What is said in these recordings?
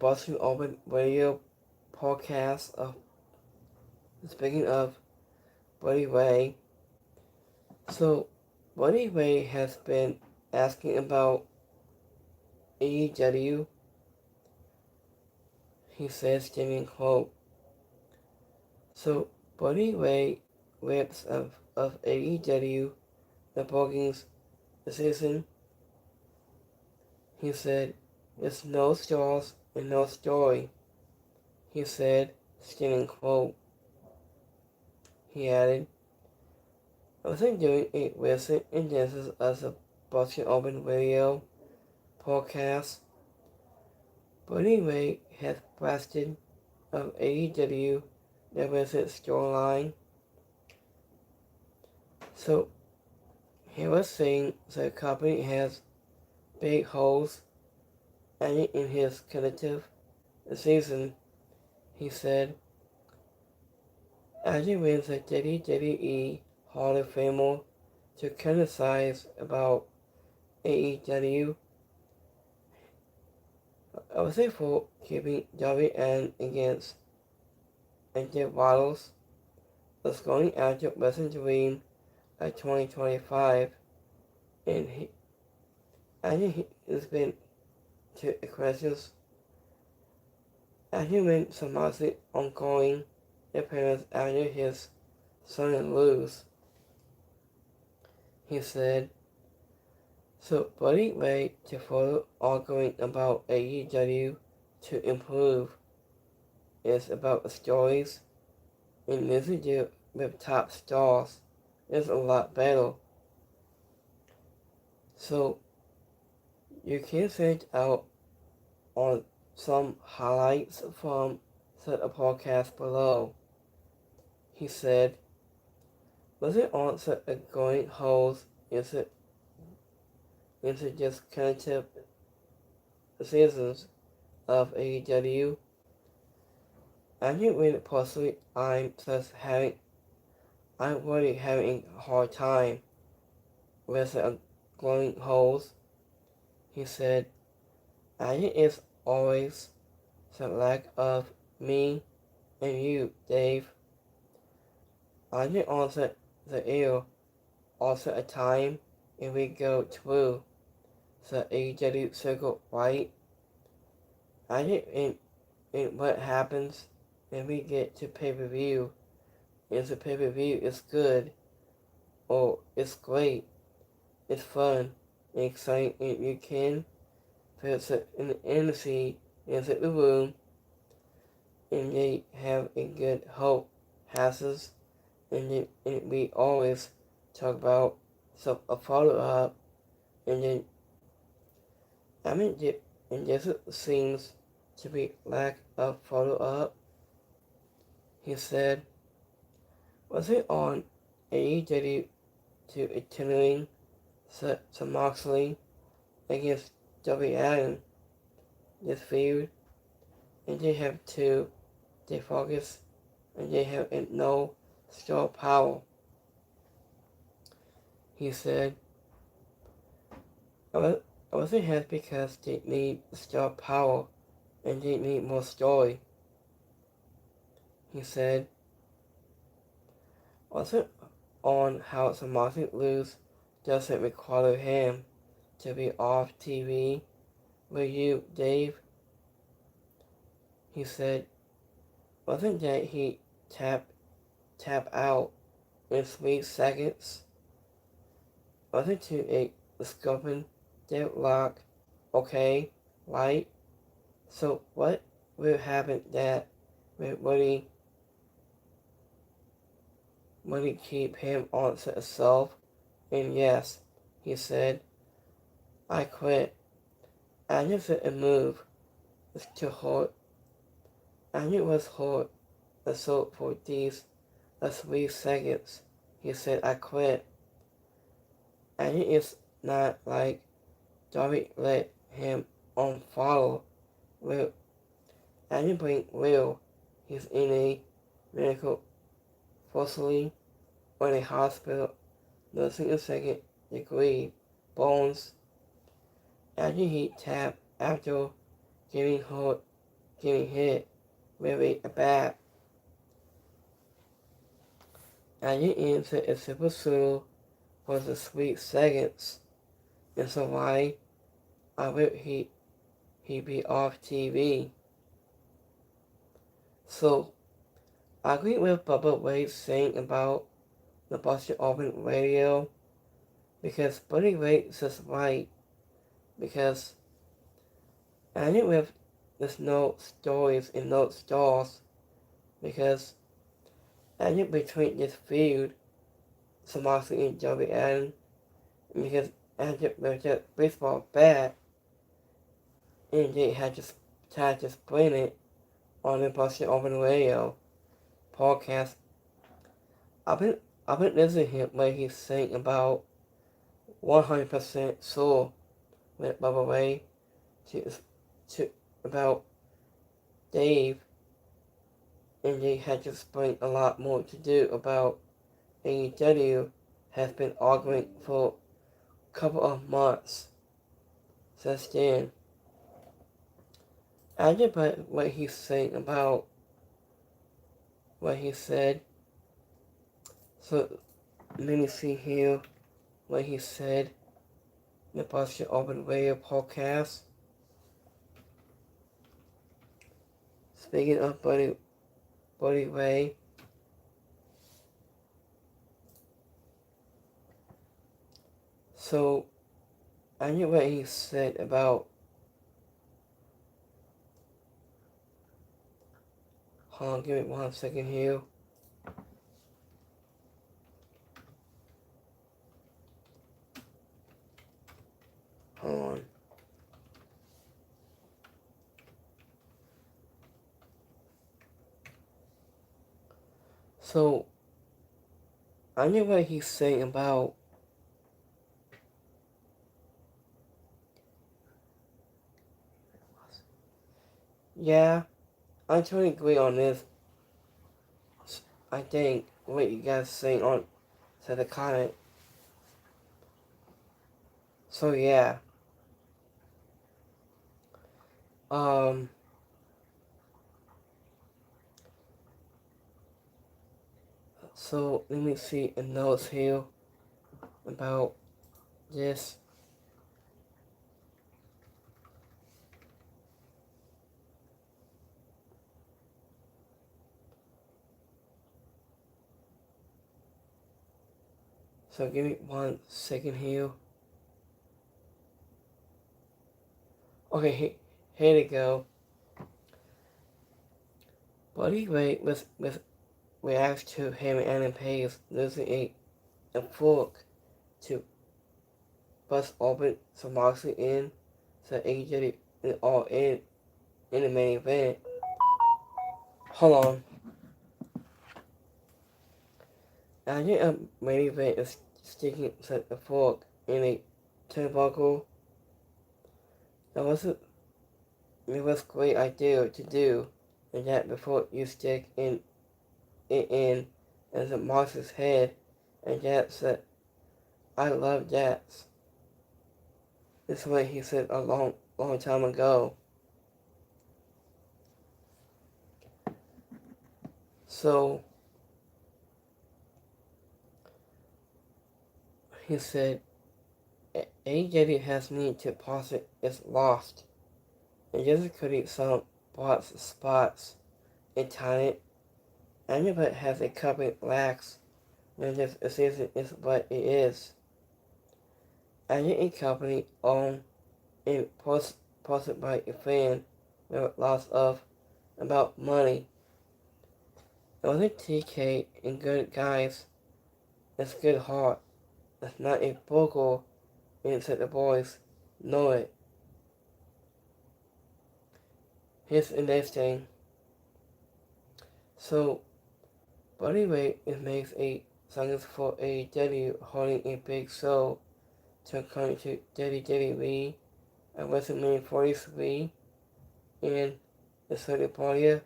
Boston Open Radio podcast speaking of Buddy Ray. So Buddy Ray has been asking about AEW. He says, giving quote. So Buddy Ray rips of AEW the bookings season. He said, "It's no stars and no story." He said, skinning quote. He added, "I wasn't doing a recent instances of the Boston Open Radio podcast. Buddy Ray has blasted of AEW the recent storyline." So he was saying the company has big holes in his collective season. He said, "As he wins the WWE Hall of Famer to criticize about AEW, I was for keeping WN against Jeff Waddles was going after Wrestling Dream at 2025, and he has been to questions as he went some mostly ongoing appearance after his son and lose." He said, "So Buddy Ray to follow arguing about AEW to improve is about the stories and music deal with top stars is a lot better. So you can search out on some highlights from the podcast below." He said, "Was it answer a going holes into just connective seasons of AEW? I think when possibly I'm really having a hard time with the glowing holes." He said, "I think it's always the lack of me and you, Dave. I think also the air, also a time if we go through the AEW circle right. I think in what happens when we get to pay-per-view is the pay-per-view is good, or it's great, it's fun, and exciting, and you can put an energy into the room, and they have a good hope passes, and we always talk about a follow-up, and then and this seems to be lack of follow-up." He said, "Was it on AEW to continuing the Moxley against W. Allen this feud, and they have two, they focus, and they have no star power?" He said, "I wasn't happy because they need star power and they need more story." He said, "Also on how the Moxley lose doesn't require him to be off TV with you, Dave." He said, "Wasn't that he tap out in 3 seconds? Wasn't to a scorpion deadlock, okay, right? So what will happen that would he keep him on to himself?" And yes, he said, "I quit. I just a move to hurt. And it was hurt. So for these 3 seconds, he said, I quit. And it is not like Darby let him unfollow Will. And he bring Will. He's in a medical facility or in a hospital nursing a second degree bones. After he tapped after getting hurt getting hit really bad. At the end, said it's super pseudo for the sweet seconds, and so why would he be off TV? So I agree with Bubba Wade's saying about the Boston Open radio, because Buddy Wade is right, because I think with there's no stories and no stalls, because I think between this feud, Samasi and Joey Allen, because I think with the baseball bat, and they had just tried to explain it on the Boston Open radio podcast. I've been listening to him when he's saying about 100% soul with Bubba Ray to about Dave, and they had to explain a lot more to do about AEW has been arguing for a couple of months since then. I just about what he's saying about what he said. So let me see here what he said in the Boston Open Radio podcast. Speaking of Buddy Ray, so I knew what he said about, hold on, give me 1 second here. Hold on. So I knew what he's saying about yeah, I totally agree on this. I think what you guys saying on to the comment. So yeah. So let me see a notes here about this. So give me 1 second here. Okay, here we go. Buddy Ray reacts to him and Adam Page losing a fork to bust open some Moxley in, so AJ is all in the main event. Hold on. I think a main event is sticking a fork in a turnbuckle. It was a great idea to do, and that before you stick it in as a Mox's head, and that said, I love that. This is what he said a long time ago. So he said, AEW has need to pause it is lost. And just create some spots in talent. Anybody has a couple lacks when this season is what it is. And a company owned and posted by a fan with lots of about money. It wasn't TK and good guys. It's good heart. It's not a vocal and said the boys know it. Here's the next thing. So Buddy Ray makes a song for AEW holding a big show to come to WWE at WrestleMania 43 in the third party.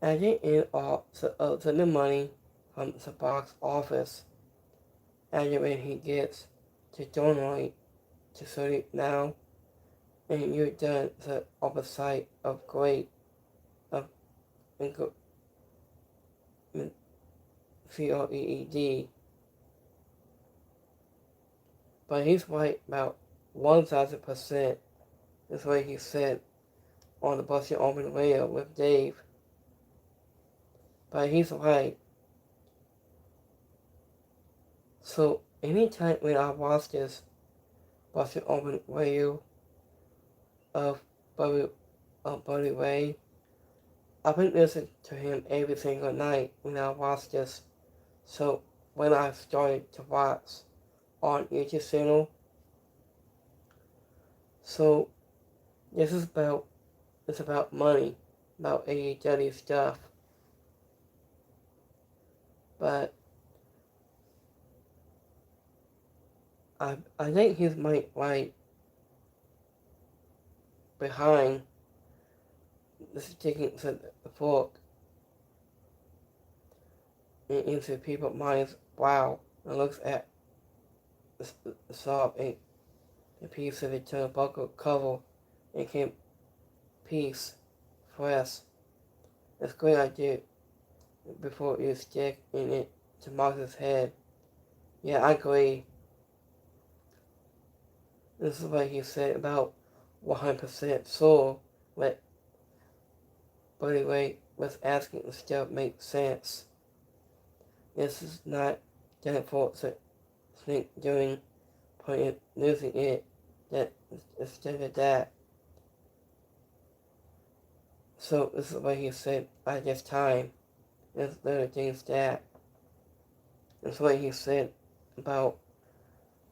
At the end of the money from the box office, and when he gets to donate to 30 now, and you've done the opposite of great, of COEED. But he's right about 1,000%. That's what he said on the Busted Open Radio with Dave. But he's right. So anytime when I watch this Busted Open Radio of Buddy Ray, I've been listening to him every single night when I watch this. So when I started to watch on YouTube channel, so this is about money, about AEW stuff. But I think he's right behind the sticking the fork into people's minds. Wow, and looks at the saw a piece of the turnbuckle cover and came peace for us. It's a great idea before you stick in it to Marcus' head. Yeah, I agree. This is what he said about 100% soul, but anyway, was asking and still make sense. This is not done for think doing losing it that instead of that. So this is what he said by this time. There's little things that. That's what he said about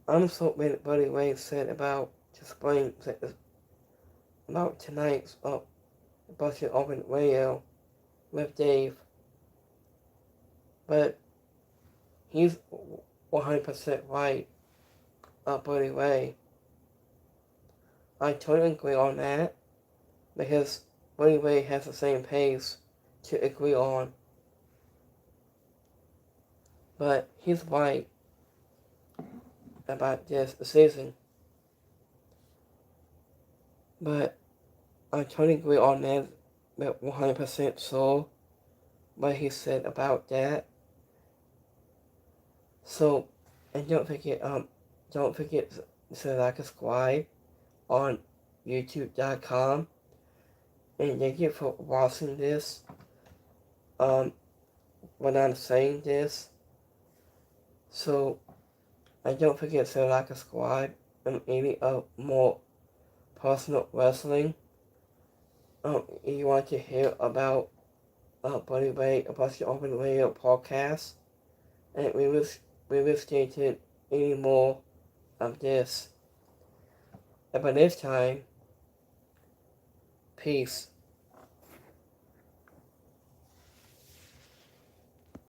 I'm so many Buddy Ray said about to explain about tonight's Busted Open Radio with Dave. But he's 100% right about Buddy Ray. I totally agree on that because Buddy Ray has the same pace to agree on. But he's right about this decision. But I totally agree on that, but 100% so what he said about that. So, and don't forget to like subscribe on YouTube.com. And thank you for watching this. When I'm saying this. So, and don't forget to like subscribe and any more personal wrestling. If you want to hear about Buddy Ray, about the Open Radio podcast, and we will stay tuned any more of this. And by this time, peace.